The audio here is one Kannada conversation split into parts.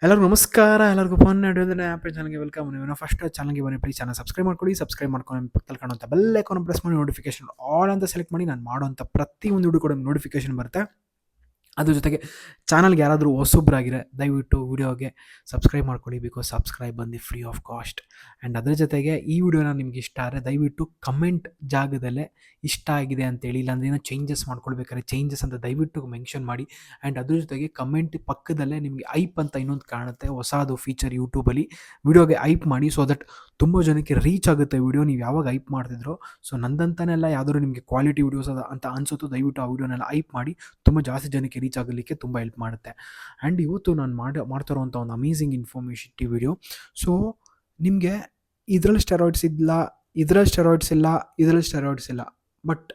ಎಲ್ಲರಿಗೂ ನಮಸ್ಕಾರ. ಎಲ್ಲರಿಗೂ ಫೋನ್ ನಡೆಯೋದ್ರೆ ಆ್ಯಪ್ ಚಾನಲ್ಗೆ ವೆಲ್ಕಮ್. ನೀವು ಫಸ್ಟ್ ಚಾನಲ್ಗೆ ಬನ್ನಿ, ಪ್ಲೀಸ್ ಚಾನಲ್ ಸಬ್ಸ್ಕ್ರೈಬ್ ಮಾಡ್ಕೊಳ್ಳಿ. ಸಬ್ಸ್ಕ್ರೈಬ್ ಮಾಡ್ಕೊಂಡು ಪಕ್ಕದಲ್ಲಿ ಕಾಣುವಂಥ ಬೆಲ್ ಐಕಾನ್ ಪ್ರೆಸ್ ಮಾಡಿ ನೋಟಿಫಿಕೇಶನ್ ಆಲ್ ಅಂತ ಸೆಲೆಕ್ಟ್ ಮಾಡಿ ನಾನು ಮಾಡುವಂಥ ಪ್ರತಿಯೊಂದು ವಿಡಿಯೋ ಕೂಡ ನೋಟಿಫಿಕೇಶನ್ ಬರುತ್ತೆ. ಅದ್ರ ಜೊತೆಗೆ ಚಾನಲ್ಗೆ ಯಾರಾದರೂ ಹೊಸೊಬ್ಬರಾಗಿರೆ ದಯವಿಟ್ಟು ವಿಡಿಯೋಗೆ ಸಬ್ಸ್ಕ್ರೈಬ್ ಮಾಡ್ಕೊಳ್ಳಿ. ಬಿಕಾಸ್ ಸಬ್ಸ್ಕ್ರೈಬ್ ಬಂದು ಫ್ರೀ ಆಫ್ ಕಾಸ್ಟ್. ಆ್ಯಂಡ್ ಅದ್ರ ಜೊತೆಗೆ ಈ ವಿಡಿಯೋನ ನಿಮ್ಗೆ ಇಷ್ಟ ಆದರೆ ದಯವಿಟ್ಟು ಕಮೆಂಟ್ ಜಾಗದಲ್ಲೇ ಇಷ್ಟ ಆಗಿದೆ ಅಂತೇಳಿ, ಇಲ್ಲಾಂದ್ರೆ ಏನೋ ಚೇಂಜಸ್ ಮಾಡ್ಕೊಳ್ಬೇಕಾದ್ರೆ ಚೇಂಜಸ್ ಅಂತ ದಯವಿಟ್ಟು ಮೆನ್ಷನ್ ಮಾಡಿ. ಆ್ಯಂಡ್ ಅದ್ರ ಜೊತೆಗೆ ಕಮೆಂಟ್ ಪಕ್ಕದಲ್ಲೇ ನಿಮಗೆ ಐಪ್ ಅಂತ ಇನ್ನೊಂದು ಕಾಣುತ್ತೆ, ಹೊಸದು ಫೀಚರ್ ಯೂಟ್ಯೂಬಲ್ಲಿ. ವಿಡಿಯೋಗೆ ಐಪ್ ಮಾಡಿ, ಸೊ ದಟ್ ತುಂಬ ಜನಕ್ಕೆ ರೀಚ್ ಆಗುತ್ತೆ ವಿಡಿಯೋ ನೀವು ಯಾವಾಗ ಐಪ್ ಮಾಡ್ತಿದ್ರು. ಸೊ ನಂದಂತಾನೆಲ್ಲ ಯಾವ್ದಾದ್ರು ನಿಮಗೆ ಕ್ವಾಲಿಟಿ ವಿಡಿಯೋಸ್ ಅಂತ ಅನ್ಸುತ್ತೋ ದಯವಿಟ್ಟು ಆ ವಿಡಿಯೋನೆಲ್ಲ ಐಪ್ ಮಾಡಿ, ತುಂಬ ಜಾಸ್ತಿ ಜನಕ್ಕೆ ರೀಚ್ ಆಗಲಿಕ್ಕೆ ತುಂಬ ಹೆಲ್ಪ್ ಮಾಡುತ್ತೆ. ಆ್ಯಂಡ್ ಇವತ್ತು ನಾನು ಮಾಡ್ತಾ ಇರುವಂಥ ಒಂದು ಅಮೇಝಿಂಗ್ ಇನ್ಫಾರ್ಮೇಟಿವ್ ವಿಡಿಯೋ. ಸೊ ನಿಮಗೆ ಇದರಲ್ಲಿ ಸ್ಟೆರಾಯ್ಡ್ಸ್ ಇಲ್ಲ, ಇದರಲ್ಲಿ ಸ್ಟೆರಾಯ್ಡ್ಸ್ ಇಲ್ಲ, ಇದರಲ್ಲಿ ಸ್ಟೆರಾಯ್ಡ್ಸ್ ಇಲ್ಲ, ಬಟ್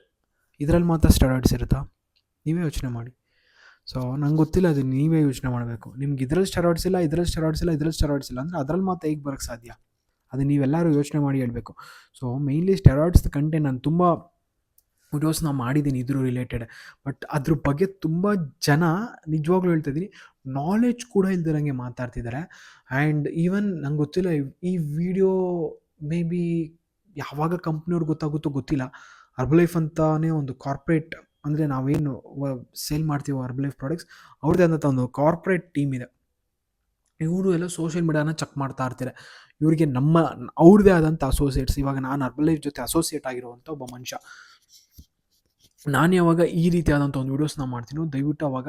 ಇದರಲ್ಲಿ ಮಾತ್ರ ಸ್ಟೆರಾಯ್ಡ್ಸ್ ಇರುತ್ತಾ? ನೀವೇ ಯೋಚನೆ ಮಾಡಿ. ಸೊ ನಂಗೆ ಗೊತ್ತಿಲ್ಲ, ಅದು ನೀವೇ ಯೋಚನೆ ಮಾಡಬೇಕು. ನಿಮ್ಗೆ ಇದರಲ್ಲಿ ಸ್ಟೆರಾಯ್ಡ್ಸ್ ಇಲ್ಲ, ಇದರಲ್ಲಿ ಸ್ಟೆರಾಯ್ಡ್ಸ್ ಇಲ್ಲ, ಇದರಲ್ಲಿ ಸ್ಟೆರಾಯ್ಡ್ಸ್ ಇಲ್ಲ ಅಂದರೆ ಅದರಲ್ಲಿ ಮಾತ್ರ ಹೇಗೆ ಬರೋಕ್ಕೆ ಸಾಧ್ಯ? ಅದು ನೀವೆಲ್ಲರೂ ಯೋಚನೆ ಮಾಡಿ ಹೇಳಬೇಕು. ಸೊ ಮೇಯ್ನ್ಲಿ ಸ್ಟೆರಾಯ್ಡ್ಸ್ ಕಂಟೆಂಟ್ ನಾನು ತುಂಬ ವಿಡಿಯೋಸ್ನ ಮಾಡಿದ್ದೀನಿ ಇದ್ರ ರಿಲೇಟೆಡ್. ಬಟ್ ಅದ್ರ ಬಗ್ಗೆ ತುಂಬ ಜನ ನಿಜವಾಗ್ಲೂ ಹೇಳ್ತಾಯಿದ್ದೀನಿ, ನಾಲೆಜ್ ಕೂಡ ಇಲ್ದಿರಂಗೆ ಮಾತಾಡ್ತಿದ್ದಾರೆ. ಆ್ಯಂಡ್ ಈವನ್ ನಂಗೆ ಗೊತ್ತಿಲ್ಲ ಈ ವಿಡಿಯೋ ಮೇ ಬಿ ಯಾವಾಗ ಕಂಪ್ನಿಯವ್ರಿಗೆ ಗೊತ್ತಾಗುತ್ತೋ ಗೊತ್ತಿಲ್ಲ. ಹರ್ಬಲೈಫ್ ಅಂತಾನೆ ಒಂದು ಕಾರ್ಪೊರೇಟ್, ಅಂದರೆ ನಾವೇನು ಸೇಲ್ ಮಾಡ್ತೀವೋ ಹರ್ಬಲೈಫ್ ಪ್ರಾಡಕ್ಟ್ಸ್, ಅವ್ರದ್ದೇ ಆದಂಥ ಒಂದು ಕಾರ್ಪೊರೇಟ್ ಟೀಮ್ ಇದೆ. ಇವರು ಎಲ್ಲ ಸೋಷಿಯಲ್ ಮೀಡಿಯಾನ ಚೆಕ್ ಮಾಡ್ತಾ ಇರ್ತಾರೆ. ಇವರಿಗೆ ಅವ್ರದ್ದೇ ಆದಂಥ ಅಸೋಸಿಯೇಟ್ಸ್. ಇವಾಗ ನಾನು ಹರ್ಬಲೈಫ್ ಜೊತೆ ಅಸೋಸಿಯೇಟ್ ಆಗಿರುವಂಥ ಒಬ್ಬ ಮನುಷ್ಯ. ನಾನು ಯಾವಾಗ ಈ ರೀತಿಯಾದಂಥ ಒಂದು ವೀಡಿಯೋಸ್ನ ಮಾಡ್ತೀನೋ ದಯವಿಟ್ಟು ಅವಾಗ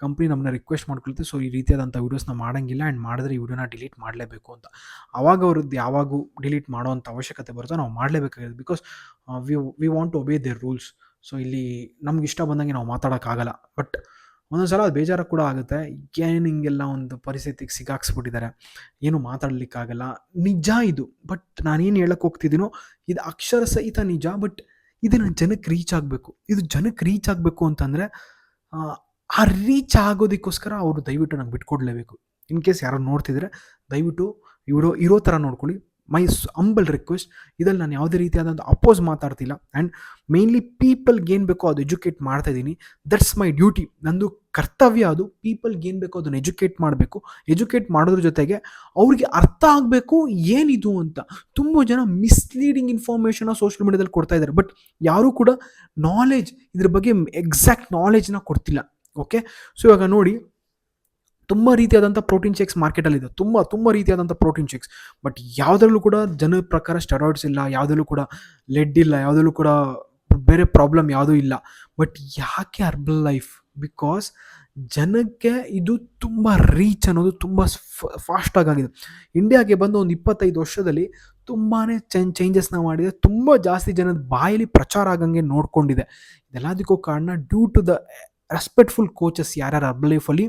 ಕಂಪ್ನಿ ನಮ್ಮನ್ನ ರಿಕ್ವೆಸ್ಟ್ ಮಾಡ್ಕೊಳುತ್ತೆ, ಸೊ ಈ ರೀತಿಯಾದಂಥ ವೀಡಿಯೋಸ್ನ ಮಾಡೋಂಗಿಲ್ಲ, ಆ್ಯಂಡ್ ಮಾಡಿದ್ರೆ ಈ ವಿಡಿಯೋನ ಡಿಲೀಟ್ ಮಾಡಲೇಬೇಕು ಅಂತ. ಆವಾಗ ಅವ್ರದ್ದು ಯಾವಾಗೂ ಡಿಲೀಟ್ ಮಾಡೋವಂಥ ಅವಶ್ಯಕತೆ ಬರುತ್ತೋ ನಾವು ಮಾಡಲೇಬೇಕಾಗಿದೆ. Because we want to obey their rules. So ಇಲ್ಲಿ ನಮ್ಗೆ ಇಷ್ಟ ಬಂದಂಗೆ ನಾವು ಮಾತಾಡೋಕ್ಕಾಗಲ್ಲ. ಬಟ್ ಒಂದೊಂದು ಸಲ ಅದು ಬೇಜಾರು ಕೂಡ ಆಗುತ್ತೆ. ಏನು ಹಿಂಗೆಲ್ಲ ಒಂದು ಪರಿಸ್ಥಿತಿಗೆ ಸಿಗಾಕ್ಸ್ಬಿಟ್ಟಿದ್ದಾರೆ, ಏನು ಮಾತಾಡಲಿಕ್ಕಾಗಲ್ಲ. ನಿಜ ಇದು. ಬಟ್ ನಾನೇನು ಹೇಳಕ್ಕೆ ಹೋಗ್ತಿದ್ದೀನೋ ಇದು ಅಕ್ಷರ ಸಹಿತ ನಿಜ. ಬಟ್ ಇದು ನನ್ನ ಜನಕ್ಕೆ ರೀಚ್ ಆಗಬೇಕು. ಇದು ಜನಕ್ಕೆ ರೀಚ್ ಆಗಬೇಕು ಅಂತಂದರೆ ಆ ರೀಚ್ ಆಗೋದಕ್ಕೋಸ್ಕರ ಅವರು ದಯವಿಟ್ಟು ನಂಗೆ ಬಿಟ್ಕೊಡ್ಲೇಬೇಕು. ಇನ್ ಕೇಸ್ ಯಾರೋ ನೋಡ್ತಿದ್ರೆ ದಯವಿಟ್ಟು ವಿಡಿಯೋ ಇರೋ ಥರ ನೋಡ್ಕೊಳ್ಳಿ. My humble request. ಇದರಲ್ಲಿ ನಾನು ಯಾವುದೇ ರೀತಿಯಾದಂಥ ಅಪೋಸ್ ಮಾತಾಡ್ತಿಲ್ಲ. ಆ್ಯಂಡ್ ಮೇನ್ಲಿ ಪೀಪಲ್ಗೆ ಏನು ಬೇಕೋ ಅದು ಎಜುಕೇಟ್ ಮಾಡ್ತಾಯಿದ್ದೀನಿ. That's my duty. ನಂದು ಕರ್ತವ್ಯ ಅದು. ಪೀಪಲ್ಗೆ ಏನು ಬೇಕೋ ಅದನ್ನು ಎಜುಕೇಟ್ ಮಾಡಬೇಕು. ಎಜುಕೇಟ್ ಮಾಡೋದ್ರ ಜೊತೆಗೆ ಅವ್ರಿಗೆ ಅರ್ಥ ಆಗಬೇಕು ಏನಿದು ಅಂತ. ತುಂಬ ಜನ ಮಿಸ್ಲೀಡಿಂಗ್ ಇನ್ಫಾರ್ಮೇಷನ್ನ ಸೋಷಿಯಲ್ ಮೀಡಿಯಾದಲ್ಲಿ ಕೊಡ್ತಾ ಇದ್ದಾರೆ. ಬಟ್ ಯಾರೂ ಕೂಡ ನಾಲೆಜ್, ಇದ್ರ ಬಗ್ಗೆ ಎಕ್ಸಾಕ್ಟ್ ನಾಲೆಜ್ನ ಕೊಡ್ತಿಲ್ಲ. ಓಕೆ, ಸೊ ಇವಾಗ ನೋಡಿ, ತುಂಬ ರೀತಿಯಾದಂಥ ಪ್ರೋಟೀನ್ ಶೇಕ್ಸ್ ಮಾರ್ಕೆಟಲ್ಲಿದೆ. ತುಂಬ ರೀತಿಯಾದಂಥ ಪ್ರೋಟೀನ್ ಶೇಕ್ಸ್. ಬಟ್ ಯಾವುದರಲ್ಲೂ ಕೂಡ ಜನರ ಪ್ರಕಾರ ಸ್ಟೆರಾಯ್ಡ್ಸ್ ಇಲ್ಲ, ಯಾವುದರಲ್ಲೂ ಕೂಡ ಲೆಡ್ ಇಲ್ಲ, ಯಾವುದರಲ್ಲೂ ಕೂಡ ಬೇರೆ ಪ್ರಾಬ್ಲಮ್ ಯಾವುದೂ ಇಲ್ಲ. ಬಟ್ ಯಾಕೆ ಹರ್ಬಲ್ ಲೈಫ್? ಬಿಕಾಸ್ ಜನಕ್ಕೆ ಇದು ತುಂಬ ರೀಚ್ ಅನ್ನೋದು ತುಂಬ ಫಾಸ್ಟಾಗಿದೆ. ಇಂಡಿಯಾಗೆ ಬಂದು ಒಂದು 25 ವರ್ಷದಲ್ಲಿ ತುಂಬಾ ಚೇಂಜಸ್ನ ಮಾಡಿದೆ. ತುಂಬ ಜಾಸ್ತಿ ಜನದ ಬಾಯಲ್ಲಿ ಪ್ರಚಾರ ಆಗಂಗೆ ನೋಡ್ಕೊಂಡಿದೆ. ಇದೆಲ್ಲದಕ್ಕೂ ಕಾರಣ due to the respectful coaches ಯಾರ್ಯಾರು ಹರ್ಬಲ್ ಲೈಫಲ್ಲಿ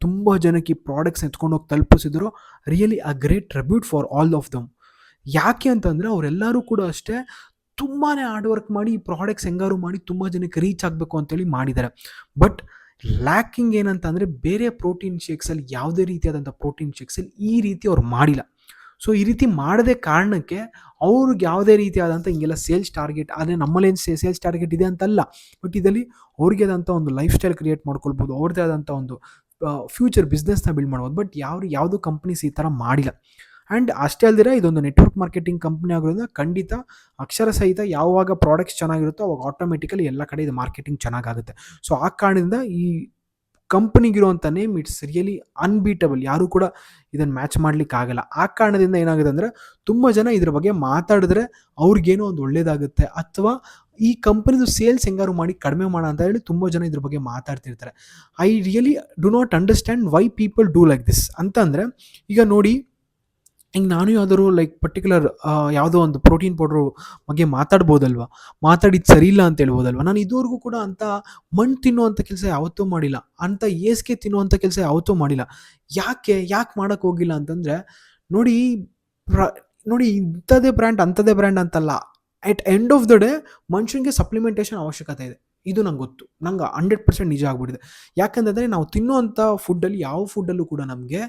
ತುಂಬ ಜನಕ್ಕೆ ಈ ಪ್ರಾಡಕ್ಟ್ಸ್ ಎತ್ಕೊಂಡೋಗಿ ತಲುಪಿಸಿದ್ರು. Really a great tribute for all of them. ಯಾಕೆ ಅಂತಂದರೆ ಅವರೆಲ್ಲರೂ ಕೂಡ ಅಷ್ಟೇ ತುಂಬಾ ಹಾರ್ಡ್ ವರ್ಕ್ ಮಾಡಿ ಈ ಪ್ರಾಡಕ್ಟ್ಸ್ ಹೆಂಗಾರು ಮಾಡಿ ತುಂಬ ಜನಕ್ಕೆ ರೀಚ್ ಆಗಬೇಕು ಅಂತೇಳಿ ಮಾಡಿದ್ದಾರೆ. ಬಟ್ ಲ್ಯಾಕಿಂಗ್ ಏನಂತಂದರೆ ಬೇರೆ ಪ್ರೋಟೀನ್ ಶೇಕ್ಸಲ್ಲಿ ಯಾವುದೇ ರೀತಿಯಾದಂಥ ಪ್ರೋಟೀನ್ ಶೇಕ್ಸಲ್ಲಿ ಈ ರೀತಿ ಅವ್ರು ಮಾಡಿಲ್ಲ. ಸೊ ಈ ರೀತಿ ಮಾಡದೆ ಕಾರಣಕ್ಕೆ ಅವ್ರಿಗೆ ಯಾವುದೇ ರೀತಿಯಾದಂಥ ಹಿಂಗೆಲ್ಲ ಸೇಲ್ಸ್ ಟಾರ್ಗೆಟ್, ಆದರೆ ನಮ್ಮಲ್ಲೇನು ಸೇಲ್ಸ್ ಟಾರ್ಗೆಟ್ ಇದೆ ಅಂತಲ್ಲ. ಬಟ್ ಇದರಲ್ಲಿ ಅವ್ರಿಗೆ ಆದಂಥ ಒಂದು ಲೈಫ್ ಸ್ಟೈಲ್ ಕ್ರಿಯೇಟ್ ಮಾಡ್ಕೊಳ್ಬೋದು, ಅವ್ರದ್ದೇ ಆದಂಥ ಒಂದು ಫ್ಯೂಚರ್ ಬಿಸ್ನೆಸ್ನ ಬಿಲ್ಡ್ ಮಾಡ್ಬೋದು. ಬಟ್ ಯಾವುದೂ ಕಂಪ್ನೀಸ್ ಈ ಥರ ಮಾಡಿಲ್ಲ. ಆ್ಯಂಡ್ ಅಷ್ಟೇ ಅಲ್ಲದೆ ಇದೊಂದು ನೆಟ್ವರ್ಕ್ ಮಾರ್ಕೆಟಿಂಗ್ ಕಂಪ್ನಿ ಆಗೋದ್ರಿಂದ ಖಂಡಿತ ಅಕ್ಷರ ಸಹಿತ ಯಾವಾಗ ಪ್ರಾಡಕ್ಟ್ಸ್ ಚೆನ್ನಾಗಿರುತ್ತೋ ಅವಾಗ ಆಟೋಮೆಟಿಕಲಿ ಎಲ್ಲ ಕಡೆ ಇದು ಮಾರ್ಕೆಟಿಂಗ್ ಚೆನ್ನಾಗಾಗುತ್ತೆ. ಸೊ ಆ ಕಾರಣದಿಂದ ಈ ಕಂಪ್ನಿಗಿರುವಂಥ ನೇಮ್ ಇಟ್ಸ್ ರಿಯಲಿ ಅನ್ಬೀಟಬಲ್. ಯಾರೂ ಕೂಡ ಇದನ್ನು ಮ್ಯಾಚ್ ಮಾಡ್ಲಿಕ್ಕೆ ಆಗಲ್ಲ. ಆ ಕಾರಣದಿಂದ ಏನಾಗುತ್ತೆ ಅಂದರೆ ತುಂಬ ಜನ ಇದ್ರ ಬಗ್ಗೆ ಮಾತಾಡಿದ್ರೆ ಅವ್ರಿಗೇನೋ ಒಂದು ಒಳ್ಳೇದಾಗುತ್ತೆ, ಅಥವಾ ಈ ಕಂಪ್ನಿದು ಸೇಲ್ಸ್ ಹೆಂಗಾರು ಮಾಡಿ ಕಡಿಮೆ ಮಾಡೋಣ ಅಂತ ಹೇಳಿ ತುಂಬ ಜನ ಇದ್ರ ಬಗ್ಗೆ ಮಾತಾಡ್ತಿರ್ತಾರೆ. I really do not understand why people do like this ಅಂತಂದರೆ, ಈಗ ನೋಡಿ, ಹಿಂಗೆ ನಾನು ಯಾವ್ದಾದ್ರು ಲೈಕ್ ಪರ್ಟಿಕ್ಯುಲರ್ ಯಾವುದೋ ಒಂದು ಪ್ರೋಟೀನ್ ಪೌಡ್ರು ಬಗ್ಗೆ ಮಾತಾಡ್ಬೋದಲ್ವ, ಮಾತಾಡಿದ್ದು ಸರಿ ಇಲ್ಲ ಅಂತ ಹೇಳ್ಬೋದಲ್ವ. ನಾನು ಇದುವರೆಗೂ ಕೂಡ ಅಂಥ ಮಣ್ಣು ತಿನ್ನುವಂಥ ಕೆಲಸ ಯಾವತ್ತೂ ಮಾಡಿಲ್ಲ, ಅಂಥ ಏಸ್ಗೆ ತಿನ್ನುವಂಥ ಕೆಲಸ ಯಾವತ್ತೂ ಮಾಡಿಲ್ಲ. ಯಾಕೆ ಮಾಡೋಕ್ಕೆ ಹೋಗಿಲ್ಲ ಅಂತಂದರೆ, ನೋಡಿ ನೋಡಿ ಇಂಥದ್ದೇ ಬ್ರ್ಯಾಂಡ್ ಅಂಥದ್ದೇ ಬ್ರ್ಯಾಂಡ್ ಅಂತಲ್ಲ. At end of the day ಮನುಷ್ಯನಿಗೆ ಸಪ್ಲಿಮೆಂಟೇಷನ್ ಅವಶ್ಯಕತೆ ಇದೆ. ಇದು ನಂಗೆ ಗೊತ್ತು. ನಂಗೆ 100% ನಿಜ ಆಗ್ಬಿಟ್ಟಿದೆ. ಯಾಕಂತಂದರೆ ನಾವು ತಿನ್ನುವಂಥ ಫುಡ್ಡಲ್ಲಿ ಯಾವ ಫುಡ್ಡಲ್ಲೂ ಕೂಡ ನಮಗೆ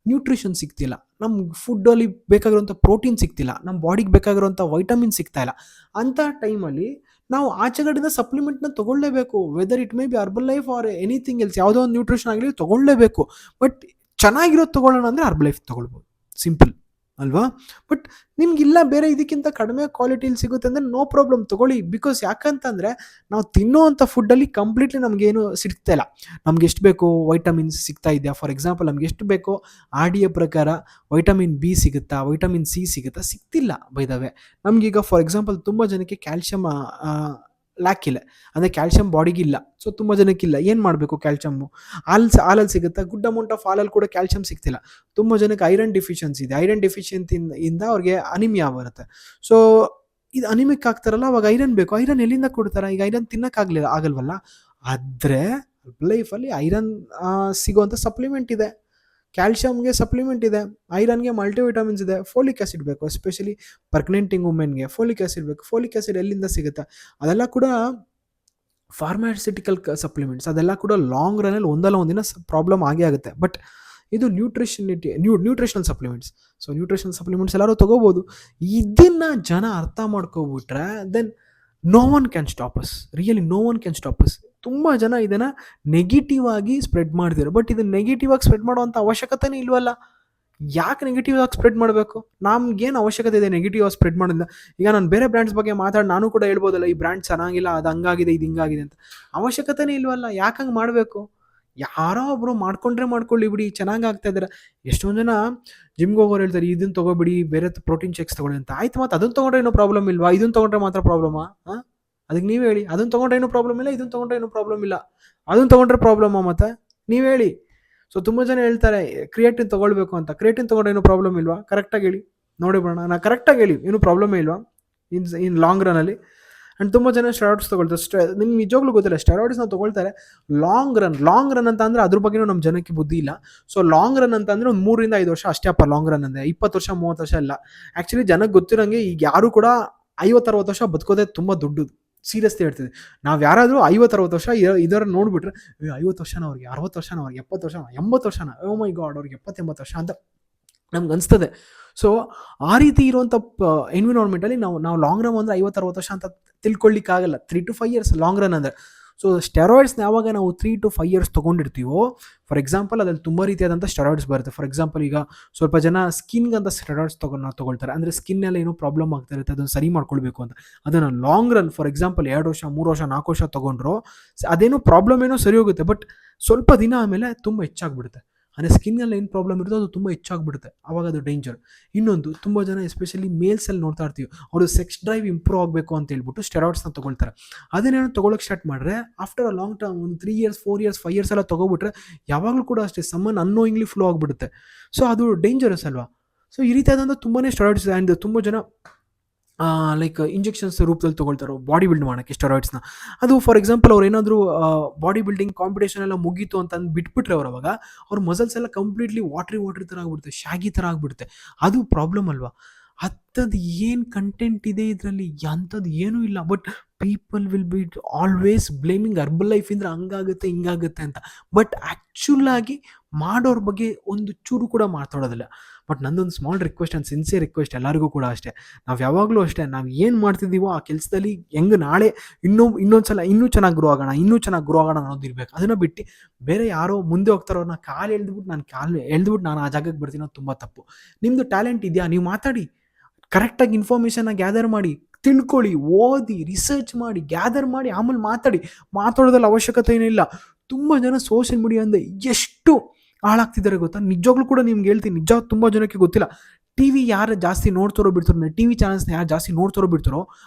ನ್ಯೂಟ್ರಿಷನ್ ಸಿಗ್ತಿಲ್ಲ. ನಮ್ಮ ಫುಡ್ಡಲ್ಲಿ ಬೇಕಾಗಿರೋಂಥ ಪ್ರೋಟೀನ್ ಸಿಗ್ತಿಲ್ಲ, ನಮ್ಮ ಬಾಡಿಗೆ ಬೇಕಾಗಿರೋಂಥ ವೈಟಮಿನ್ ಸಿಗ್ತಾಯಿಲ್ಲ. ಅಂಥ ಟೈಮಲ್ಲಿ ನಾವು ಆಚೆಗಡೆಯಿಂದ ಸಪ್ಲಿಮೆಂಟ್ನ ತೊಗೊಳ್ಳೇಬೇಕು. Whether it may be Herbalife or anything else, ಯಾವುದೋ ಒಂದು ನ್ಯೂಟ್ರಿಷನ್ ಆಗಲಿ ತೊಗೊಳ್ಳೇಬೇಕು. ಬಟ್ ಚೆನ್ನಾಗಿರೋದು ತೊಗೊಳ್ಳೋಣ ಅಂದರೆ ಹರ್ಬಲೈಫ್ ತೊಗೊಳ್ಬೋದು, ಸಿಂಪಲ್ ಅಲ್ವಾ. ಬಟ್ ನಿಮ್ಗಿಲ್ಲ ಬೇರೆ ಇದಕ್ಕಿಂತ ಕಡಿಮೆ ಕ್ವಾಲಿಟಿಲಿ ಸಿಗುತ್ತೆ ಅಂದರೆ ನೋ ಪ್ರಾಬ್ಲಮ್ ತೊಗೊಳ್ಳಿ. ಬಿಕಾಸ್ ಯಾಕಂತಂದರೆ ನಾವು ತಿನ್ನೋವಂಥ ಫುಡ್ಡಲ್ಲಿ ಕಂಪ್ಲೀಟ್ಲಿ ನಮಗೇನು ಸಿಗ್ತಾ ಇಲ್ಲ. ನಮ್ಗೆ ಎಷ್ಟು ಬೇಕೋ ವೈಟಮಿನ್ಸ್ ಸಿಗ್ತಾ ಇದೆಯಾ, ಫಾರ್ ಎಕ್ಸಾಂಪಲ್ ನಮ್ಗೆ ಎಷ್ಟು ಬೇಕೋ ಆಡಿಯ ಪ್ರಕಾರ ವೈಟಮಿನ್ ಬಿ ಸಿಗುತ್ತಾ, ವೈಟಮಿನ್ ಸಿ ಸಿಗುತ್ತಾ, ಸಿಗ್ತಿಲ್ಲ ಬೈದವೆ. ನಮಗೀಗ ಫಾರ್ ಎಕ್ಸಾಂಪಲ್ ತುಂಬ ಜನಕ್ಕೆ ಕ್ಯಾಲ್ಶಿಯಮ್ ಲ್ಯಾಕ್ ಇಲ್ಲ, ಅಂದರೆ ಕ್ಯಾಲ್ಶಿಯಂ ಬಾಡಿಗಿಲ್ಲ. ಸೊ ತುಂಬ ಜನಕ್ಕಿಲ್ಲ, ಏನು ಮಾಡಬೇಕು? ಕ್ಯಾಲ್ಶಿಯಮ್ಮು ಹಾಲಲ್ಲಿ ಸಿಗುತ್ತಾ, ಗುಡ್ ಅಮೌಂಟ್ ಆಫ್ ಹಾಲಲ್ಲಿ ಕೂಡ ಕ್ಯಾಲ್ಶಿಯಂ ಸಿಗ್ತಿಲ್ಲ. ತುಂಬ ಜನಕ್ಕೆ ಐರನ್ ಡಿಫಿಷಿಯನ್ಸಿ ಇದೆ, ಐರನ್ ಡಿಫಿಷಿಯನ್ಸಿಯಿಂದ ಅವ್ರಿಗೆ ಅನಿಮಿಯಾ ಬರುತ್ತೆ. ಸೊ ಇದು ಅನಿಮಿಕ್ ಆಗ್ತಾರಲ್ಲ, ಅವಾಗ ಐರನ್ ಬೇಕು. ಐರನ್ ಎಲ್ಲಿಂದ ಕೊಡ್ತಾರೆ? ಈಗ ಐರನ್ ಆಗಲ್ವಲ್ಲ. ಆದರೆ ಲೈಫಲ್ಲಿ ಐರನ್ ಸಿಗೋವಂಥ ಸಪ್ಲಿಮೆಂಟ್ ಇದೆ, ಕ್ಯಾಲ್ಶಿಯಮ್ಗೆ ಸಪ್ಲಿಮೆಂಟ್ ಇದೆ, ಐರನ್ಗೆ ಮಲ್ಟಿವಿಟಮಿನ್ಸ್ ಇದೆ, ಫೋಲಿಕ್ ಆ್ಯಸಿಡ್ ಬೇಕು, ಎಸ್ಪೆಷಲಿ ಪ್ರೆಗ್ನೆಂಟಿಂಗ್ ವುಮೆನ್ಗೆ ಫೋಲಿಕ್ ಆ್ಯಸಿಡ್ ಬೇಕು. ಫೋಲಿಕ್ ಆ್ಯಸಿಡ್ ಎಲ್ಲಿಂದ ಸಿಗುತ್ತೆ? ಅದೆಲ್ಲ ಕೂಡ ಫಾರ್ಮಾಸ್ಯೂಟಿಕಲ್ ಸಪ್ಲಿಮೆಂಟ್ಸ್. ಅದೆಲ್ಲ ಕೂಡ ಲಾಂಗ್ ರನ್ನಲ್ಲಿ ಒಂದಲ್ಲ ಒಂದಿನ ಪ್ರಾಬ್ಲಮ್ ಆಗೇ ಆಗುತ್ತೆ. ಬಟ್ ಇದು nutritional supplements. So nutritional supplements ಎಲ್ಲರೂ ತೊಗೋಬೋದು. ಇದನ್ನು ಜನ ಅರ್ಥ ಮಾಡ್ಕೊಬಿಟ್ರೆ then no one can stop us, really no one can stop us. ತುಂಬ ಜನ ಇದನ್ನು ನೆಗೆಟಿವ್ ಆಗಿ ಸ್ಪ್ರೆಡ್ ಮಾಡ್ತಿದ್ದಾರೆ. ಬಟ್ ಇದನ್ನು ನೆಗೆಟಿವ್ ಆಗಿ ಸ್ಪ್ರೆಡ್ ಮಾಡುವಂಥ ಅವಶ್ಯಕತೆನೇ ಇಲ್ವಲ್ಲ. ಯಾಕೆ ನೆಗೆಟಿವ್ ಆಗಿ ಸ್ಪ್ರೆಡ್ ಮಾಡಬೇಕು? ನಮ್ಗೇನು ಅವಶ್ಯಕತೆ ಇದೆ ನೆಗೆಟಿವ್ ಆಗಿ ಸ್ಪ್ರೆಡ್ ಮಾಡೋದ್ರಿಂದ? ಈಗ ನಾನು ಬೇರೆ ಬ್ರ್ಯಾಂಡ್ಸ್ ಬಗ್ಗೆ ಮಾತಾಡಿ ನಾನು ಕೂಡ ಹೇಳ್ಬೋದಲ್ಲ, ಈ ಬ್ರ್ಯಾಂಡ್ ಚೆನ್ನಾಗಿಲ್ಲ, ಅದು ಹಂಗಾಗಿದೆ, ಇದು ಹಿಂಗಾಗಿದೆ ಅಂತ. ಅವಶ್ಯಕತೆನೇ ಇಲ್ವಲ್ಲ, ಯಾಕೆ ಹಂಗೆ ಮಾಡಬೇಕು? ಯಾರೋ ಒಬ್ರು ಮಾಡ್ಕೊಳ್ಳಿ ಬಿಡಿ, ಚೆನ್ನಾಗಿ ಆಗ್ತಾ ಇದ್ದಾರೆ. ಎಷ್ಟೊಂದು ಜನ ಜಿಮ್ಗೆ ಹೋಗೋರು ಹೇಳ್ತಾರೆ ಇದನ್ನು ತೊಗೊಬಿಡಿ, ಬೇರೆ ಪ್ರೋಟೀನ್ ಶೇಕ್ಸ್ ತೊಗೊಳ್ಳಿ ಅಂತ. ಆಯ್ತು, ಮತ್ತು ಅದನ್ನು ತೊಗೊಂಡ್ರೆ ಏನೋ ಪ್ರಾಬ್ಲಮ್ ಇಲ್ವಾ? ಇದನ್ನು ತೊಗೊಂಡ್ರೆ ಮಾತ್ರ ಪ್ರಾಬ್ಲಮಾ? ಅದಕ್ಕೆ ನೀವು ಹೇಳಿ. ಅದನ್ನು ತೊಗೊಂಡ್ರೆ ಏನೂ ಪ್ರಾಬ್ಲಮ್ ಇಲ್ಲ, ಇದನ್ನು ತೊಗೊಂಡ್ರೆ ಏನೂ ಪ್ರಾಬ್ಲಮ್ ಇಲ್ಲ. ಅದನ್ನು ತೊಗೊಂಡ್ರೆ ಪ್ರಾಬ್ಲಮ್ಮಾ? ಮತ್ತು ನೀವು ಹೇಳಿ. ಸೊ ತುಂಬ ಜನ ಹೇಳ್ತಾರೆ ಕ್ರಿಯೇಟಿನ್ ತೊಗೊಳ್ಬೇಕು ಅಂತ. ಕ್ರಿಯೇಟಿನ್ ತೊಗೊಂಡ್ರೆ ಏನೂ ಪ್ರಾಬ್ಲಮ್ ಇಲ್ವಾ? ಕರೆಕ್ಟಾಗಿ ಹೇಳಿ, ನೋಡಿ ಬಿಡೋಣ. ನಾನು ಕರೆಕ್ಟಾಗಿ ಹೇಳಿ, ಏನೂ ಪ್ರಾಬ್ಲಮೇ ಇಲ್ವಾ ಇನ್ ಲಾಂಗ್ ರನ್ನಲ್ಲಿ? ಆ್ಯಂಡ್ ತುಂಬ ಜನ ಸ್ಟೆರಾಯ್ಡ್ಸ್ ತೊಗೊಳ್ತಾರೆ. ನಿಮ್ಗೆ ನಿಜವಾಗ್ಲೂ ಗೊತ್ತಿಲ್ಲ, ಸ್ಟೆರಾಯ್ಡ್ಸ್ನ ತೊಗೊಳ್ತಾರೆ ಲಾಂಗ್ ರನ್ ಅಂತ ಅಂದರೆ ಅದ್ರ ಬಗ್ಗೆನೂ ನಮ್ಮ ಜನಕ್ಕೆ ಬುದ್ಧಿ ಇಲ್ಲ. ಸೊ ಲಾಂಗ್ ರನ್ ಅಂತ ಅಂದರೆ ಒಂದು 3 ರಿಂದ 5 ವರ್ಷ ಅಷ್ಟೇ ಅಪ್ಪ ಲಾಂಗ್ ರನ್ ಅಂದರೆ. 20 ವರ್ಷ 30 ವರ್ಷ ಇಲ್ಲ. ಆ್ಯಕ್ಚುಲಿ ಜನಕ್ಕೆ ಗೊತ್ತಿರೋಂಗೆ ಈಗ ಯಾರು ಕೂಡ 50-60 ವರ್ಷ ಬದುಕೋದೇ ತುಂಬ ದೊಡ್ಡದು. ಸೀರಿಯಸ್ಲಿ ಹೇಳ್ತಿದ್ದೆ. ನಾವು ಯಾರಾದರೂ 50-60 ವರ್ಷ ಇದರ ನೋಡಿಬಿಟ್ರೆ 50 ವರ್ಷನ ಅವ್ರಿಗೆ, 60 ವರ್ಷನ ಅವ್ರಿಗೆ, 70 ವರ್ಷ 80 ವರ್ಷನ, ಓ ಮೈ ಗಾಡ್ ಅವ್ರಿಗೆ 70-80 ವರ್ಷ ಅಂತ ನಮ್ಗೆ ಅನಿಸ್ತದೆ. ಸೊ ಆ ರೀತಿ ಇರುವಂಥ ಎನ್ವಿರಾನ್ಮೆಂಟಲ್ಲಿ ನಾವು ಲಾಂಗ್ ರನ್ ಅಂದರೆ 50-60 ವರ್ಷ ಅಂತ ತಿಳ್ಕೊಳ್ಳಿಕ್ಕಾಗಲ್ಲ. 3 to 5 years ಲಾಂಗ್ ರನ್ ಅಂದರೆ. ಸೊ ಸ್ಟೆರಾಯ್ಡ್ಸ್ನ ಯಾವಾಗ ನಾವು 3 to 5 years ತೊಗೊಂಡಿರ್ತೀವೋ, ಫಾರ್ ಎಕ್ಸಾಂಪಲ್ ಅದ್ರಲ್ಲಿ ತುಂಬ ರೀತಿಯಾದಂಥ ಸ್ಟೆರಾಯ್ಡ್ಸ್ ಬರುತ್ತೆ. ಫಾರ್ ಎಕ್ಸಾಂಪಲ್ ಈಗ ಸ್ವಲ್ಪ ಜನ ಸ್ಕಿನ್ಗಂತ ಸ್ಟೆರಾಯ್ಡ್ಸ್ ತೊಗೊಳ್ತಾರೆ. ಅಂದರೆ ಸ್ಕಿನ್ನೆಲ್ಲ ಏನೋ ಪ್ರಾಬ್ಲಮ್ ಆಗ್ತಾ ಇರುತ್ತೆ, ಅದನ್ನು ಸರಿ ಮಾಡ್ಕೊಳ್ಬೇಕು ಅಂತ. ಅದನ್ನು ಲಾಂಗ್ ರನ್ ಫಾರ್ ಎಕ್ಸಾಂಪಲ್ 2 ವರ್ಷ 3 ವರ್ಷ 4 ವರ್ಷ ತೊಗೊಂಡ್ರು ಅದೇನೋ ಪ್ರಾಬ್ಲಮ್ ಏನೋ ಸರಿ ಹೋಗುತ್ತೆ. ಬಟ್ ಸ್ವಲ್ಪ ದಿನ ಆಮೇಲೆ ತುಂಬ ಹೆಚ್ಚಾಗ್ಬಿಡುತ್ತೆ. ಅಂದರೆ ಸ್ಕಿನ್ನಲ್ಲಿ ಏನು ಪ್ರಾಬ್ಲಮ್ ಇರುತ್ತೋ ಅದು ತುಂಬ ಹೆಚ್ಚಾಗ್ಬಿಡುತ್ತೆ. ಆವಾಗ ಅದು ಡೇಂಜರ್. ಇನ್ನೊಂದು, ತುಂಬ ಜನ ಎಸ್ಪೆಷಲಿ ಮೇಲ್ಸಲ್ಲಿ ನೋಡ್ತಾ ಇರ್ತೀವಿ, ಅವರು ಸೆಕ್ಸ್ ಡ್ರೈವ್ ಇಂಪ್ರೂವ್ ಆಗಬೇಕು ಅಂತ ಹೇಳ್ಬಿಟ್ಟು ಸ್ಟೆರಾಯ್ಡ್ಸ್ನ ತೊಗೊಳ್ತಾರೆ. ಅದನ್ನೇನೋ ತೊಗೊಳಕ್ಕೆ ಸ್ಟಾರ್ಟ್ ಮಾಡಿದ್ರೆ ಆಫ್ಟರ್ ಅ ಲಾಂಗ್ ಟರ್ಮ್ ಒಂದು 3 years 4 years 5 years ಎಲ್ಲ ತೊಗೊಬಿಟ್ರೆ ಯಾವಾಗಲೂ ಕೂಡ ಅಷ್ಟೇ ಸಮ್ಮನ್ ಅನ್ನೋಯಿಂಗ್ಲಿ ಫ್ಲೋ ಆಗಿಬಿಡುತ್ತೆ. ಸೊ ಅದು ಡೇಂಜರಸ್ ಅಲ್ವಾ? ಸೊ ಈ ರೀತಿಯಾದಂಥ ತುಂಬಾ ಸ್ಟೆರಾಯ್ಡ್ಸ್ ಇದೆ. ಆ್ಯಂಡ್ ತುಂಬ ಜನ ಲೈಕ್ ಇಂಜೆಕ್ಷನ್ಸ್ ರೂಪದಲ್ಲಿ ತೊಗೊಳ್ತಾರೆ ಬಾಡಿ ಬಿಲ್ಡ್ ಮಾಡೋಕ್ಕೆ ಸ್ಟೆರಾಯ್ಡ್ಸ್ನ. ಅದು ಫಾರ್ ಎಕ್ಸಾಂಪಲ್ ಅವ್ರು ಏನಾದರೂ ಬಾಡಿ ಬಿಲ್ಡಿಂಗ್ ಕಾಂಪಿಟೇಷನ್ ಎಲ್ಲ ಮುಗೀತು ಅಂತ ಬಿಟ್ಬಿಟ್ರೆ ಅವಾಗ ಅವ್ರ ಮಸಲ್ಸ್ ಎಲ್ಲ ಕಂಪ್ಲೀಟ್ಲಿ ವಾಟ್ರಿ ಥರ ಆಗಿಬಿಡುತ್ತೆ, ಶಾಗಿ ಥರ ಆಗಿಬಿಡುತ್ತೆ. ಅದು ಪ್ರಾಬ್ಲಮ್ ಅಲ್ವಾ? ಅಂಥದ್ದು ಏನು ಕಂಟೆಂಟ್ ಇದೆ ಇದರಲ್ಲಿ? ಅಂಥದ್ದು ಏನೂ ಇಲ್ಲ. But people will be always blaming Herbalife ಅಂದರೆ ಹಂಗಾಗುತ್ತೆ ಹಿಂಗಾಗುತ್ತೆ ಅಂತ. ಬಟ್ ಆ್ಯಕ್ಚುಲಾಗಿ ಮಾಡೋರ ಬಗ್ಗೆ ಒಂದು ಚೂರು ಕೂಡ ಮಾತಾಡೋದಿಲ್ಲ. ಬಟ್ ನಂದೊಂದು small request and sincere request ಎಲ್ಲರಿಗೂ ಕೂಡ ಅಷ್ಟೇ, ನಾವು ಯಾವಾಗಲೂ ಅಷ್ಟೇ, ನಾವು ಏನು ಮಾಡ್ತಿದ್ದೀವೋ ಆ ಕೆಲಸದಲ್ಲಿ ಹೆಂಗೆ ನಾಳೆ ಇನ್ನೊಂದು ಸಲ ಇನ್ನೂ ಚೆನ್ನಾಗಿ ಗ್ರೋ ಆಗೋಣ ಅನ್ನೋದಿರ್ಬೇಕು. ಅದನ್ನು ಬಿಟ್ಟು ಬೇರೆ ಯಾರೋ ಮುಂದೆ ಹೋಗ್ತಾರೋ ಅವ್ರನ್ನ ಕಾಲು ಎಳ್ದುಬಿಟ್ಟು ನಾನು ಆ ಜಾಗಕ್ಕೆ ಬರ್ತೀನಿ, ಅದು ತುಂಬ ತಪ್ಪು. ನಿಮ್ಮದು ಟ್ಯಾಲೆಂಟ್ ಇದೆಯಾ, ನೀವು ಮಾತಾಡಿ, ಕರೆಕ್ಟಾಗಿ ಇನ್ಫಾರ್ಮೇಷನ್ನ ಗ್ಯಾದರ್ ಮಾಡಿ, ತಿಳ್ಕೊಳ್ಳಿ, ಓದಿ, ರಿಸರ್ಚ್ ಮಾಡಿ, ಗ್ಯಾದರ್ ಮಾಡಿ, ಆಮೇಲೆ ಮಾತಾಡೋದ್ರಲ್ಲಿ ಅವಶ್ಯಕತೆ ಏನಿಲ್ಲ. ತುಂಬ ಜನ ಸೋಷಿಯಲ್ ಮೀಡಿಯಾದಿಂದ ಎಷ್ಟು ಹಾಳಾಗ್ತಿದ್ದಾರೆ ಗೊತ್ತಾ? ನಿಜವಾಗ್ಲೂ ಕೂಡ ನಿಮ್ಗೆ ಹೇಳ್ತೀನಿ, ನಿಜ ತುಂಬ ಜನಕ್ಕೆ ಗೊತ್ತಿಲ್ಲ. ಟಿವಿ ಯಾರು ಜಾಸ್ತಿ ನೋಡ್ತಾರೋ ಬಿಡ್ತಾರೋ, ಟಿವಿ ಚಾನಲ್ಸ್ನ ಯಾರು ಜಾಸ್ತಿ ನೋಡ್ತಾರೋ ಬಿಡ್ತಾರೋ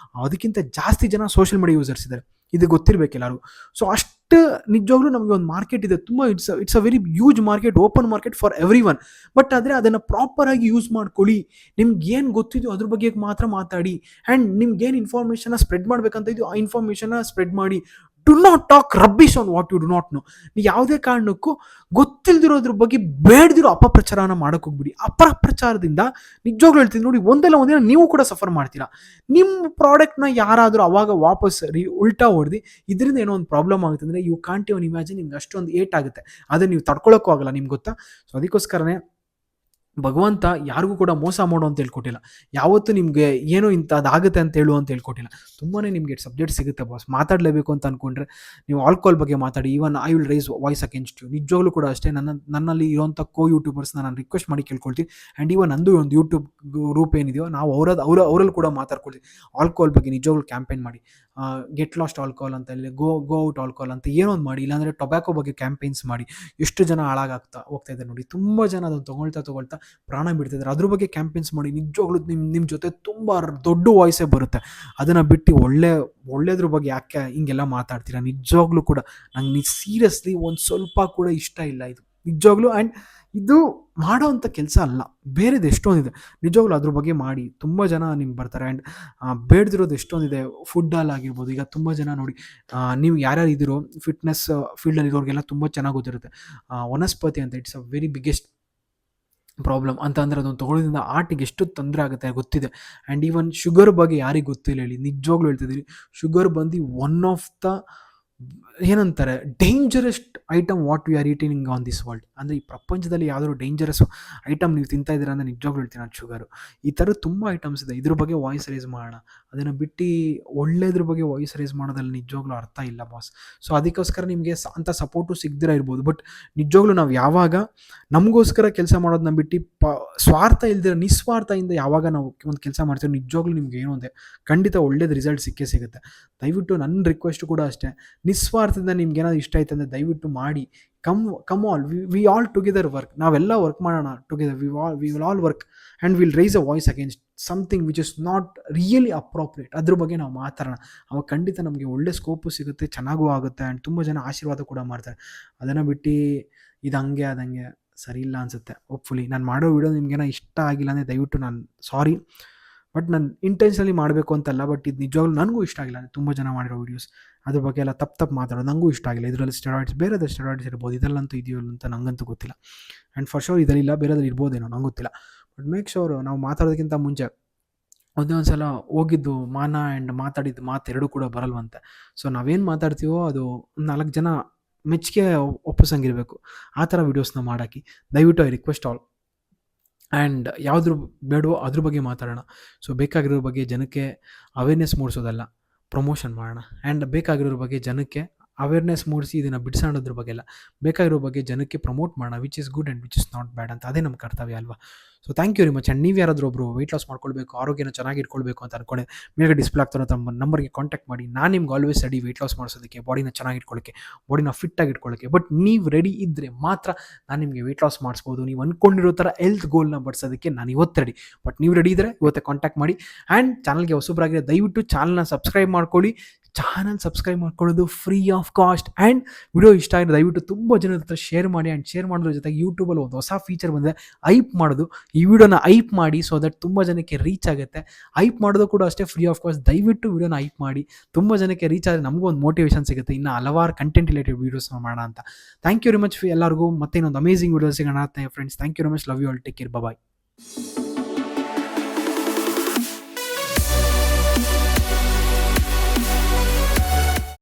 ಅದಕ್ಕಿಂತ ಜಾಸ್ತಿ ಜನ ಸೋಷಿಯಲ್ ಮೀಡಿಯಾ ಯೂಸರ್ಸ್ ಇದ್ದಾರೆ. ಇದು ಗೊತ್ತಿರಬೇಕು ಎಲ್ಲರೂ. ಸೊ ಅಷ್ಟು ನಿಜವಾಗ್ಲೂ ನಮಗೆ ಒಂದು ಮಾರ್ಕೆಟ್ ಇದೆ, ತುಂಬ it's a very huge market, open market for every one. But ಆದರೆ ಅದನ್ನು ಪ್ರಾಪರಾಗಿ ಯೂಸ್ ಮಾಡ್ಕೊಳ್ಳಿ. ನಿಮ್ಗೆ ಏನು ಗೊತ್ತಿದೆಯೋ ಅದ್ರ ಬಗ್ಗೆ ಮಾತ್ರ ಮಾತಾಡಿ. ಆ್ಯಂಡ್ ನಿಮ್ಗೇನು ಇನ್ಫಾರ್ಮೇಷನ್ನ ಸ್ಪ್ರೆಡ್ ಮಾಡಬೇಕಂತ ಇದೆಯೋ ಆ ಇನ್ಫಾರ್ಮೇಷನ್ನ ಸ್ಪ್ರೆಡ್ ಮಾಡಿ. Do not talk rubbish on what you do not know. ನೀವು ಯಾವುದೇ ಕಾರಣಕ್ಕೂ ಗೊತ್ತಿಲ್ದಿರೋದ್ರ ಬಗ್ಗೆ ಬೇಡದಿರೋ ಅಪಪ್ರಚಾರನ ಮಾಡೋಕೆ ಹೋಗ್ಬಿಡಿ. ಅಪಪ್ರಚಾರದಿಂದ ನಿಜವಾಗ್ಲೂ ಹೇಳ್ತೀನಿ ನೋಡಿ, ಒಂದಲ್ಲ ಒಂದಿನ ನೀವು ಕೂಡ ಸಫರ್ ಮಾಡ್ತೀರಾ. ನಿಮ್ಮ ಪ್ರಾಡಕ್ಟ್ನ ಯಾರಾದರೂ ಅವಾಗ ವಾಪಸ್ ಉಲ್ಟಾ ಹೊಡೆದು ಇದರಿಂದ ಏನೋ ಒಂದು ಪ್ರಾಬ್ಲಮ್ ಆಗುತ್ತೆ ಅಂದರೆ ಯು ಕಾಂಟ್ ಇವನ್ ಇಮ್ಯಾಜಿನ್, ನಿಮ್ಗೆ ಅಷ್ಟೊಂದು ಏಟ್ ಆಗುತ್ತೆ. ಅದನ್ನು ನೀವು ತಡ್ಕೊಳ್ಳೋಕ್ಕೂ ಆಗಲ್ಲ, ನಿಮ್ಗೆ ಗೊತ್ತಾ? ಸೊ ಅದಕ್ಕೋಸ್ಕರನೇ ಭಗವಂತ ಯಾರಿಗೂ ಕೂಡ ಮೋಸ ಮಾಡು ಅಂತ ಹೇಳ್ಕೊಟ್ಟಿಲ್ಲ. ಯಾವತ್ತೂ ನಿಮಗೆ ಏನೋ ಇಂಥದ್ದಾಗುತ್ತೆ ಅಂತ ಹೇಳು ಅಂತ ಹೇಳ್ಕೊಟ್ಟಿಲ್ಲ. ತುಂಬಾ ನಿಮಗೆ ಸಬ್ಜೆಕ್ಟ್ ಸಿಗುತ್ತೆ ಬಾಸ್. ಮಾತಾಡಲೇಬೇಕು ಅಂತ ಅಂದ್ಕೊಂಡ್ರೆ ನೀವು ಆಲ್ಕೋಹಾಲ್ ಬಗ್ಗೆ ಮಾತಾಡಿ. Even I will raise voice against you. ನಿಜವಾಗ್ಲೂ ಕೂಡ ಅಷ್ಟೇ. ನನ್ನಲ್ಲಿ ಇರುವಂಥ ಯೂಟ್ಯೂಬರ್ಸ್ನ ನಾನು ರಿಕ್ವೆಸ್ಟ್ ಮಾಡಿ ಕೇಳ್ಕೊಳ್ತೀನಿ. ಆ್ಯಂಡ್ ಈವನ್ ನಂದು ಒಂದು ಯೂಟ್ಯೂಬ್ ಗ್ರೂಪ್ ಏನಿದೆಯೋ ನಾವು ಅವರಲ್ಲಿ ಕೂಡ ಮಾತಾಡ್ಕೊಳ್ತೀವಿ. ಆಲ್ಕೋಹಾಲ್ ಬಗ್ಗೆ ನಿಜವಾಗ್ಲೂ ಕ್ಯಾಂಪೇನ್ ಮಾಡಿ. ಗೆಟ್ ಲಾಸ್ಟ್ ಆಲ್ಕೋಹಾಲ್ ಅಂತ ಹೇಳಿ, ಗೋ ಔಟ್ ಆಲ್ಕೋಹಾಲ್ ಅಂತ ಏನೋ ಒಂದು ಮಾಡಿ. ಇಲ್ಲಾಂದರೆ ಟೊಬ್ಯಾಕೋ ಬಗ್ಗೆ ಕ್ಯಾಂಪೇನ್ಸ್ ಮಾಡಿ. ಎಷ್ಟು ಜನ ಹೋಗ್ತಾ ಇದ್ದಾರೆ ನೋಡಿ. ತುಂಬ ಜನ ಅದನ್ನು ತೊಗೊಳ್ತಾ ಪ್ರಾಣ ಬಿಡ್ತಿದ್ದಾರೆ. ಅದ್ರ ಬಗ್ಗೆ ಕ್ಯಾಂಪೇನ್ಸ್ ಮಾಡಿ. ನಿಜವಾಗ್ಲೂ ನಿಮ್ಮ ಜೊತೆ ತುಂಬ ದೊಡ್ಡ ವಾಯ್ಸೇ ಬರುತ್ತೆ. ಅದನ್ನು ಬಿಟ್ಟು ಒಳ್ಳೆಯದ್ರ ಬಗ್ಗೆ ಯಾಕೆ ಹಿಂಗೆಲ್ಲ ಮಾತಾಡ್ತೀರಾ? ನಿಜವಾಗ್ಲೂ ಕೂಡ ನಂಗೆ ಸೀರಿಯಸ್ಲಿ ಒಂದು ಸ್ವಲ್ಪ ಕೂಡ ಇಷ್ಟ ಇಲ್ಲ ಇದು ನಿಜವಾಗ್ಲೂ. ಆ್ಯಂಡ್ ಇದು ಮಾಡೋ ಅಂಥ ಕೆಲಸ ಅಲ್ಲ. ಬೇರೆದು ಎಷ್ಟೊಂದಿದೆ ನಿಜವಾಗ್ಲೂ. ಅದ್ರ ಬಗ್ಗೆ ಮಾಡಿ. ತುಂಬ ಜನ ನಿಮ್ಗೆ ಬರ್ತಾರೆ. ಆ್ಯಂಡ್ ಬೇಡದಿರೋದು ಎಷ್ಟೊಂದಿದೆ. ಫುಡ್ಡಲ್ಲಾಗಿರ್ಬೋದು. ಈಗ ತುಂಬ ಜನ ನೋಡಿ, ನೀವು ಯಾರ್ಯಾರು ಇದ್ದೀರೋ ಫಿಟ್ನೆಸ್ ಫೀಲ್ಡಲ್ಲಿ ಇರೋರಿಗೆಲ್ಲ ತುಂಬ ಚೆನ್ನಾಗಿ ಗೊತ್ತಿರುತ್ತೆ. ವನಸ್ಪತಿ ಅಂತ it's a very biggest problem ಅಂತ ಅಂದರೆ ಅದನ್ನು ತೊಗೊಳ್ಳೋದ್ರಿಂದ ಆರ್ಟಿಗೆ ಎಷ್ಟು ತೊಂದರೆ ಆಗುತ್ತೆ ಗೊತ್ತಿದೆ. ಆ್ಯಂಡ್ ಈವನ್ ಶುಗರ್ ಬಗ್ಗೆ ಯಾರಿಗೆ ಗೊತ್ತಿಲ್ಲ ಹೇಳಿ? ನಿಜವಾಗ್ಲೂ ಹೇಳ್ತಿದ್ದೀನಿ. ಶುಗರ್ ಬಂದು ಒನ್ ಆಫ್ ದ ಏನಂತಾರೆ dangerousest item what we are eating on this world. ಅಂದರೆ ಈ ಪ್ರಪಂಚದಲ್ಲಿ ಯಾವ್ದಾದ್ರು ಡೇಂಜರಸ್ ಐಟಮ್ ನೀವು ತಿಂತಾ ಇದ್ದೀರಾ ಅಂದರೆ ನಿಜವಾಗ್ಲೂ ಹೇಳ್ತೀನಿ ಅದು ಶುಗರು. ಈ ಥರ ತುಂಬ ಐಟಮ್ಸ್ ಇದೆ. ಇದ್ರ ಬಗ್ಗೆ ವಾಯ್ಸ್ ರೈಸ್ ಮಾಡೋಣ. ಅದನ್ನು ಬಿಟ್ಟು ಒಳ್ಳೆಯದ್ರ ಬಗ್ಗೆ ವಾಯ್ಸ್ ರೈಸ್ ಮಾಡೋದ್ರಲ್ಲಿ ನಿಜವಾಗ್ಲೂ ಅರ್ಥ ಇಲ್ಲ ಬಾಸ್. ಸೊ ಅದಕ್ಕೋಸ್ಕರ ನಿಮಗೆ ಅಂಥ ಸಪೋರ್ಟು ಸಿಗದಿರ ಇರ್ಬೋದು. ಬಟ್ ನಿಜವಾಗ್ಲೂ ನಾವು ಯಾವಾಗ ನಮಗೋಸ್ಕರ ಕೆಲಸ ಮಾಡೋದನ್ನ ಬಿಟ್ಟು ಸ್ವಾರ್ಥ ಇಲ್ದಿರೋ ನಿಸ್ವಾರ್ಥದಿಂದ ಯಾವಾಗ ನಾವು ಒಂದು ಕೆಲಸ ಮಾಡ್ತೀವಿ, ನಿಜವಾಗ್ಲೂ ನಿಮ್ಗೆ ಏನೋ ಒಂದೇ ಖಂಡಿತ ಒಳ್ಳೇದು ರಿಸಲ್ಟ್ ಸಿಗುತ್ತೆ. ದಯವಿಟ್ಟು ನನ್ನ ರಿಕ್ವೆಸ್ಟು ಕೂಡ ಅಷ್ಟೇ. ನಿಸ್ವಾರ್ಥದಿಂದ ನಿಮ್ಗೆ ಏನಾದ್ರು ಇಷ್ಟ ಆಯ್ತು ಅಂದರೆ ದಯವಿಟ್ಟು ಮಾಡಿ. Come all we all together work. ನಾವೆಲ್ಲ ವರ್ಕ್ ಮಾಡೋಣ together. We will all work and will raise a voice against something which is not really appropriate. ಅದ್ರ ಬಗ್ಗೆ ನಾವು ಮಾತಾಡೋಣ. ಅವಾಗ ಖಂಡಿತ ನಮಗೆ ಒಳ್ಳೆ ಸ್ಕೋಪು ಸಿಗುತ್ತೆ, ಚೆನ್ನಾಗೂ ಆಗುತ್ತೆ. ಆ್ಯಂಡ್ ತುಂಬ ಜನ ಆಶೀರ್ವಾದ ಕೂಡ ಮಾಡ್ತಾರೆ. ಅದನ್ನು ಬಿಟ್ಟು ಇದು ಹಂಗೆ ಅದಂಗೆ ಸರಿ ಇಲ್ಲ ಅನಿಸುತ್ತೆ. ಹೋಪ್ಫುಲಿ ನಾನು ಮಾಡೋ ವಿಡಿಯೋ ನಿಮಗೇನೋ ಇಷ್ಟ ಆಗಿಲ್ಲ ಅಂದರೆ ದಯವಿಟ್ಟು ನಾನು ಸಾರಿ. ಬಟ್ ನಾನು ಇಂಟೆನ್ಷನಲಿ ಮಾಡಬೇಕು ಅಂತಲ್ಲ. ಬಟ್ ಇದು ನಿಜವಾಗ್ಲೂ ನನಗೂ ಇಷ್ಟ ಆಗಿಲ್ಲ. ತುಂಬ ಜನ ಮಾಡಿರೋ ವೀಡಿಯೋಸ್ ಅದ್ರ ಬಗ್ಗೆ ಎಲ್ಲ ತಪ್ಪು ಮಾತಾಡೋದು ನನಗೂ ಇಷ್ಟ ಆಗಿಲ್ಲ. ಇದರಲ್ಲಿ ಸ್ಟೆರಾಯ್ಡ್ಸ್, ಬೇರೆದು ಸ್ಟೆರಾಯ್ಡ್ಸ್ ಇರ್ಬೋದು. ಇದರಲ್ಲಂತೂ ಇದೆಯೋ ಅಂತ ನನಗಂತೂ ಗೊತ್ತಿಲ್ಲ. ಆ್ಯಂಡ್ ಫಾರ್ ಶೋರ್ ಇದರಲ್ಲಿಲ್ಲ, ಬೇರೆದ್ರಲ್ಲಿ ಇರ್ಬೋದೇನೋ ನಂಗೆ ಗೊತ್ತಿಲ್ಲ. ಬಟ್ ಮೇಕ್ ಶೋರ್ ನಾವು ಮಾತಾಡೋದಕ್ಕಿಂತ ಮುಂಚೆ ಒಂದೇ ಒಂದು ಸಲ ಹೋಗಿದ್ದು ಮಾನ ಆ್ಯಂಡ್ ಮಾತಾಡಿದ್ದು ಮಾತು ಎರಡೂ ಕೂಡ ಬರಲ್ವಂತೆ. ಸೊ ನಾವೇನು ಮಾತಾಡ್ತೀವೋ ಅದು 4 ಜನ ಮೆಚ್ಚುಗೆ ಒಪ್ಪಿಸಂಗಿರಬೇಕು. ಆ ಥರ ವೀಡಿಯೋಸ್ನ ಮಾಡೋಕ್ಕೆ ದಯವಿಟ್ಟು ಐ ರಿಕ್ವೆಸ್ಟ್ ಆಲ್. ಆ್ಯಂಡ್ ಯಾವ್ದ್ರ ಬೇಡವೋ ಅದ್ರ ಬಗ್ಗೆ ಮಾತಾಡೋಣ. ಸೊ ಬೇಕಾಗಿರೋ ಬಗ್ಗೆ ಜನಕ್ಕೆ ಅವೇರ್ನೆಸ್ ಮೂಡಿಸೋದಲ್ಲ, ಪ್ರಮೋಷನ್ ಮಾಡೋಣ. ಆ್ಯಂಡ್ ಬೇಕಾಗಿರೋ ಬಗ್ಗೆ ಜನಕ್ಕೆ ಅವೇರ್ನೆಸ್ ಮೂಡಿಸಿ ಇದನ್ನು ಬಿಡಿಸೋದ್ರ ಬಗ್ಗೆ ಎಲ್ಲ ಬೇಕಾಗಿರೋ ಬಗ್ಗೆ ಜನಕ್ಕೆ ಪ್ರಮೋಟ್ ಮಾಡೋಣ. Which is good and which is not bad ಅಂತ. ಅದೇ ನಮ್ಮ ಕರ್ತವ್ಯ ಅಲ್ವಾ? So thank you very much. And ನೀವು ಯಾರಾದರೂ ಒಬ್ಬರು ವೆಯ್ಟ್ ಲಾಸ್ ಮಾಡ್ಕೊಳ್ಬೇಕು, ಆರೋಗ್ಯನ ಚೆನ್ನಾಗಿ ಇಟ್ಕೊಳ್ಬೇಕು ಅಂತ ಅನ್ಕೊಂಡೆ ಮೇಲ್ಗಡೆ ಡಿಸ್ಪ್ಲೇ ಆಗ್ತಾರೋ ತಮ್ಮ ನಂಬರ್ಗೆ ಕಾಂಟ್ಯಾಕ್ಟ್ ಮಾಡಿ. ನಾನು ನಿಮ್ಗೆ ಆಲ್ವೇಸ್ ರೆಡಿ ವೆಯ್ಟ್ ಲಾಸ್ ಮಾಡಿಸೋದಕ್ಕೆ, ಬಾಡಿನ ಚೆನ್ನಾಗಿ ಇಟ್ಕೊಳ್ಳೋಕ್ಕೆ, ಬಾಡಿನ ಫಿಟ್ಟಾಗಿ ಇಟ್ಕೊಳ್ಳೋಕ್ಕೆ. ಬಟ್ ನೀವು ರೆಡಿ ಇದ್ದರೆ ಮಾತ್ರ ನಾನು ನಿಮಗೆ ವೆಯ್ಟ್ ಲಾಸ್ ಮಾಡಿಸ್ಬೋದು. ನೀವು ಅಂದ್ಕೊಂಡಿರೋ ಥರ ಹೆಲ್ತ್ ಗೋಲ್ನ ಬಡಿಸೋದಕ್ಕೆ ನಾನು ಇವತ್ತು ರೆಡಿ. ಬಟ್ ನೀವು ರೆಡಿ ಇದ್ದರೆ ಇವತ್ತೇ ಕಾಂಟ್ಯಾಕ್ಟ್ ಮಾಡಿ. ಆ್ಯಂಡ್ ಚಾನಲ್ಗೆ ಹೊಸಬ್ರಾಗಿರೋ ದಯವಿಟ್ಟು ಚಾನಲ್ನ ಸಬ್ಸ್ಕ್ರೈಬ್ ಮಾಡ್ಕೊಳ್ಳಿ. ಚಾನಲ್ ಸಬ್ಸ್ಕ್ರೈಬ್ ಮಾಡ್ಕೊಳ್ಳೋದು free of cost. And video ಇಷ್ಟ ಆಗಿದೆ ದಯವಿಟ್ಟು ತುಂಬ ಜನರ ಹತ್ರ ಶೇರ್ ಮಾಡಿ. ಆ್ಯಂಡ್ ಶೇರ್ ಮಾಡೋದ್ರ ಜೊತೆಗೆ ಯೂಟ್ಯೂಬಲ್ಲಿ ಒಂದು ಹೊಸ ಫೀಚರ್ ಬಂದಿದೆ, ಐಪ್ ಮಾಡೋದು. ಈ ವಿಡಿಯೋನ ಐಪ್ ಮಾಡಿ ಸೊ ದಟ್ ತುಂಬ ಜನಕ್ಕೆ ರೀಚ್ ಆಗುತ್ತೆ. ಐಪ್ ಮಾಡೋದು ಕೂಡ ಅಷ್ಟೇ ಫ್ರೀ ಆಫ್ ಕಾಸ್ಟ್. ದಯವಿಟ್ಟು ವಿಡಿಯೋನ ಐಪ್ ಮಾಡಿ. ತುಂಬ ಜನಕ್ಕೆ ರೀಚ್ ಆದರೆ ನಮಗೂ ಒಂದು ಮೋಟಿವೇಶನ್ ಸಿಗುತ್ತೆ, ಇನ್ನು ಹಲವಾರು ಕಂಟೆಂಟ್ ರಿಲೇಟೆಡ್ ವೀಡಿಯೋಸ್ನ ಮಾಡೋಣ ಅಂತ. ಥ್ಯಾಂಕ್ ಯು ವೆರಿ ಮಚ್ ಎಲ್ಲರಿಗೂ. ಮತ್ತೆ ಇನ್ನೊಂದು ಅಮೇಸಿಂಗ್ ವೀಡಿಯೋ ಸಿಗೋಣ friends. Thank you very much. Love you all. Take care. Bye.